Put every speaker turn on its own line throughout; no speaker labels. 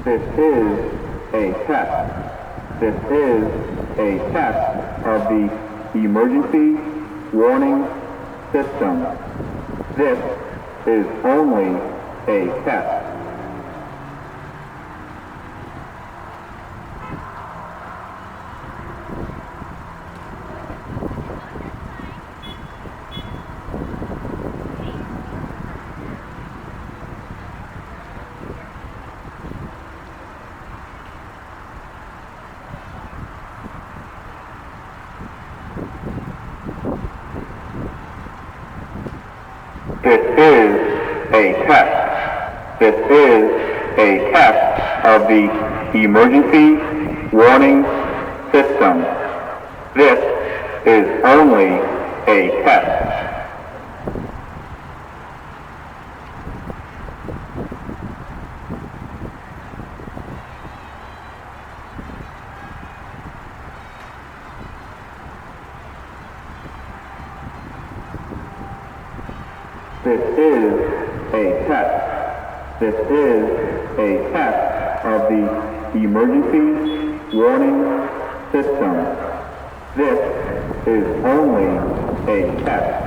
This is a test. This is a test of the emergency warning system. This is only a test. This is a test. This is a test of the emergency warning system. This is only a test. This is a test. This is a test of the emergency warning system. This is only a test.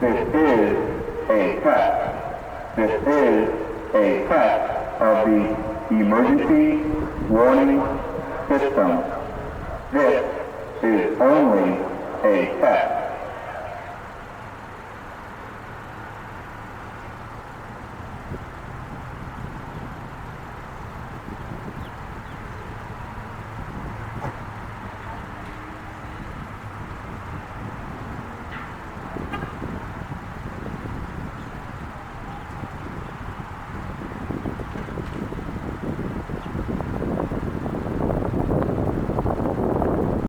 This is a test. This is a test of the emergency warning system. This is only a test.